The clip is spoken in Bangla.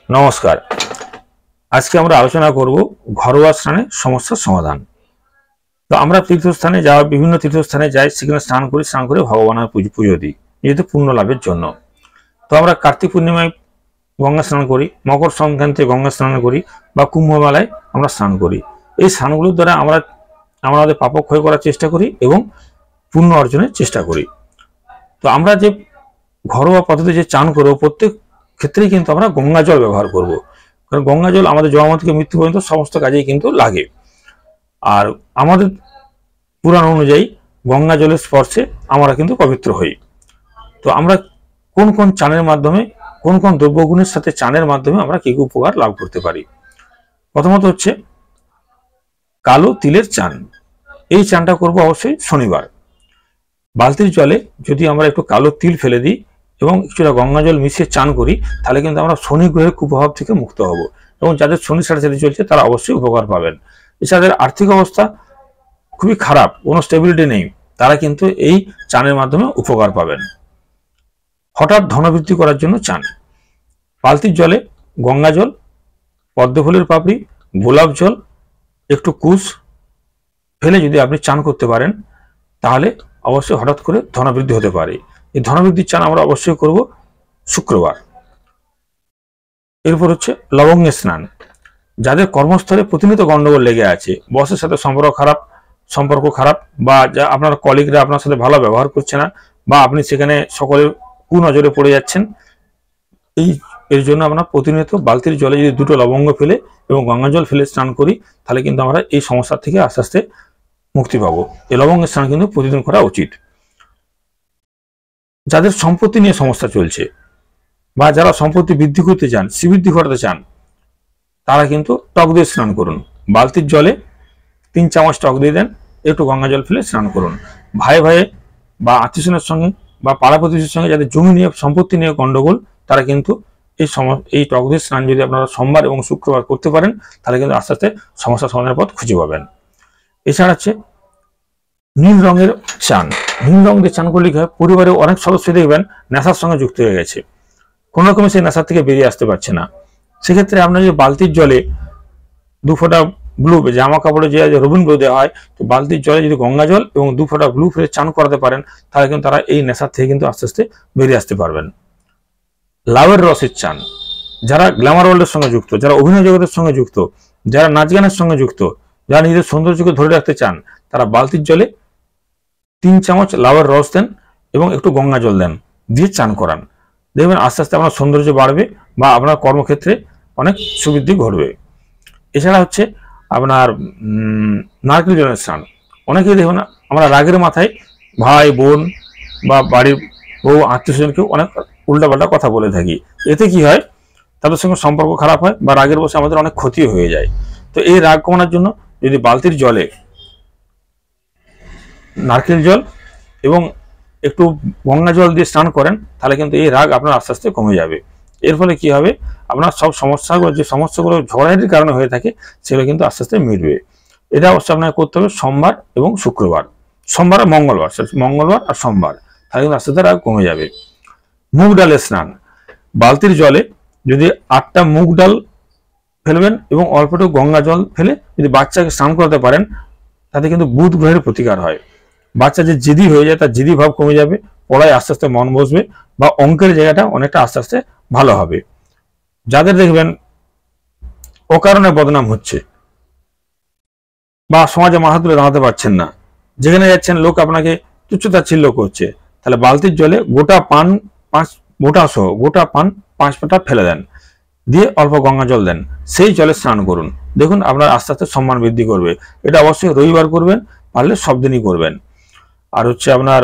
নমস্কার। আজকে আমরা আলোচনা করব ঘরোয়া স্নানে সমস্যার সমাধান। তো আমরা তীর্থস্থানে যাওয়া বিভিন্ন তীর্থস্থানে যাই, সেখানে স্নান করে ভগবানের পুজো দিই যেহেতু পুণ্য লাভের জন্য। তো আমরা কার্তিক পূর্ণিমায় গঙ্গা স্নান করি, মকর সংক্রান্তি গঙ্গা স্নান করি, বা কুম্ভ মেলায় আমরা স্নান করি। এই স্নানগুলোর দ্বারা আমরা আমাদের পাপ ক্ষয় করার চেষ্টা করি এবং পুণ্য অর্জনের চেষ্টা করি। তো আমরা যে ঘরোয়া পদ্ধতি যে চান করবো, প্রত্যেক ক্ষেত্রেই কিন্তু আমরা গঙ্গা জল ব্যবহার করব, কারণ গঙ্গা জল আমাদের জন্ম থেকে মৃত্যু পর্যন্ত সমস্ত কাজেই কিন্তু লাগে। আর আমাদের পুরাণ অনুযায়ী গঙ্গা জলের স্পর্শে আমরা কিন্তু পবিত্র হই। তো আমরা কোন কোন চানের মাধ্যমে, কোন কোন দ্রব্যগুণের সাথে চানের মাধ্যমে আমরা কি কি উপকার লাভ করতে পারি। প্রথমত হচ্ছে কালো তিলের চান। এই চানটা করব অবশ্যই শনিবার। বালতির জলে যদি আমরা একটু কালো তিল ফেলে দিই এবং কিছুটা গঙ্গা জল মিশিয়ে চান করি, তাহলে কিন্তু আমরা শনি গ্রহের কুপ্রভাব থেকে মুক্ত হব, এবং যাদের শনি সাড়ে সাথে চলছে তারা অবশ্যই উপকার পাবেন। এছাড়া আর্থিক অবস্থা খুবই খারাপ, কোনো স্টেবিলিটি নেই, তারা কিন্তু এই চানের মাধ্যমে উপকার পাবেন। হঠাৎ ধনবৃদ্ধি করার জন্য চান। বালতির জলে গঙ্গা জল, পদ্মফুলের পাপড়ি, গোলাপ জল, একটু কুশ ফেলে যদি আপনি চান করতে পারেন, তাহলে অবশ্যই হঠাৎ করে ধনবৃদ্ধি হতে পারে। এই ধনবৃদ্ধির চান আমরা অবশ্যই করব শুক্রবার। এরপর হচ্ছে লবঙ্গের স্নান। যাদের কর্মস্থলে প্রতিনিয়ত গন্ডগোল লেগে আছে, বসের সাথে সম্পর্ক খারাপ, বা যা আপনার কলিগরা আপনার সাথে ভালো ব্যবহার করছে না, বা আপনি সেখানে সকলের কুনজরে পড়ে যাচ্ছেন, এর জন্য আমরা প্রতিনিয়ত বালতির জলে যদি দুটো লবঙ্গ ফেলে এবং গঙ্গা জল ফেলে স্নান করি, তাহলে কিন্তু আমরা এই সমস্যা থেকে আস্তে আস্তে মুক্তি পাবো। এই লবঙ্গের স্নান কিন্তু প্রতিদিন করা উচিত। যাদের সম্পত্তি নিয়ে সমস্যা চলছে, বা যারা সম্পত্তি বৃদ্ধি করতে চান, শ্রীবৃদ্ধি ঘটাতে চান, তারা কিন্তু টক দিয়ে স্নান করুন। বালতির জলে 3 চামচ টক দিয়ে দেন, একটু গঙ্গা জল ফেলে স্নান করুন। ভাই বা আত্মীয়স্বজনের সঙ্গে বা পাড়া প্রতিবেশীর সঙ্গে যাদের জমি নিয়ে, সম্পত্তি নিয়ে গন্ডগোল, তারা কিন্তু এই টক দিয়ে স্নান যদি আপনারা সোমবার এবং শুক্রবার করতে পারেন, তাহলে কিন্তু আস্তে আস্তে সমস্যা সমাধানের পথ খুঁজে পাবেন। এছাড়া হচ্ছে নীল রঙের চান। নীল রঙ দিয়ে চান করলে কি হয়, পরিবারের অনেক সদস্য দেখবেন নেশার সঙ্গে যুক্ত হয়ে গেছে, কোন রকমে সেই নেশার থেকে বেরিয়ে আসতে পারছে না। সেক্ষেত্রে আপনার যদি বালতির জলে 2 ফোঁটা ব্লু, জামা কাপড়ে যে রবিন ব্লু দেওয়া হয়, তো বালতির জলে যদি গঙ্গা জল এবং 2 ফোঁটা ব্লু ফেলে চান করাতে পারেন, তাহলে কিন্তু তারা এই নেশার থেকে কিন্তু আস্তে আস্তে বেরিয়ে আসতে পারবেন। লাউয়ের রসের চান। যারা গ্ল্যামার ওয়ার্ল্ডের সঙ্গে যুক্ত, যারা অভিনয় জগতের সঙ্গে যুক্ত, যারা নাচ গানের সঙ্গে যুক্ত, যারা নিজের সৌন্দর্যকে ধরে রাখতে চান, তারা বালতির জলে 3 চামচ লাউয়ের রস দেন এবং একটু গঙ্গা জল দেন, দিয়ে চান করান। দেখবেন আস্তে আস্তে আপনার সৌন্দর্য বাড়বে, বা আপনার কর্মক্ষেত্রে অনেক সুবৃদ্ধি ঘটবে। এছাড়া হচ্ছে আপনার নারকেল জলের স্নান। অনেকেই দেখুন আমরা রাগের মাথায় ভাই বোন বা বাড়ির বউ আত্মীয়স্বজনকেও অনেক উল্টাপাল্টা কথা বলে থাকি। এতে কি হয়, তাদের সঙ্গে সম্পর্ক খারাপ হয়, বা রাগের বসে আমাদের অনেক ক্ষতি হয়ে যায়। তো এই রাগ কমানোর জন্য যদি বালতির জলে নারকেল জল এবং একটু গঙ্গা জল দিয়ে স্নান করেন, তাহলে কিন্তু এই রাগ আপনার আস্তে আস্তে কমে যাবে। এর ফলে কি হবে, আপনার সব সমস্যাগুলো ঝগড়াঝাটির কারণে হয়ে থাকে, সেগুলো কিন্তু আস্তে আস্তে মিটবে। এটা অবশ্যই আপনাকে করতে হবে সোমবার এবং শুক্রবার, সোমবার আর মঙ্গলবার আর সোমবার, তাহলে কিন্তু আস্তে আস্তে রাগ কমে যাবে। মুগ ডালের স্নান। বালতির জলে যদি 8টা মুগ ডাল ফেলবেন এবং অল্প একটু গঙ্গা জল ফেলে যদি বাচ্চাকে স্নান করাতে পারেন, তাতে কিন্তু বুধ গ্রহের প্রতিকার হয়। বাচ্চা যে জেদি হয়ে যায়, তার জেদি ভাব কমে যাবে, পড়ায় আস্তে আস্তে মন বসবে, বা অঙ্কের জায়গাটা অনেকটা আস্তে আস্তে ভালো হবে। যাদের দেখবেন অকারণে বদনাম হচ্ছে, বা সমাজে মাথা তুলে দাঁড়াতে পারছেন না, যেখানে যাচ্ছেন লোক আপনাকে তুচ্ছতাচ্ছিল্য করছে, তাহলে বালতির জলে গোটা পান 5 ফোঁটা ফেলে দেন, দিয়ে অল্প গঙ্গা জল দেন, সেই জলে স্নান করুন। দেখুন আপনার আস্তে আস্তে সম্মান বৃদ্ধি করবে। এটা অবশ্যই রবিবার করবেন, পারলে সব দিনই করবেন। আর হচ্ছে আপনার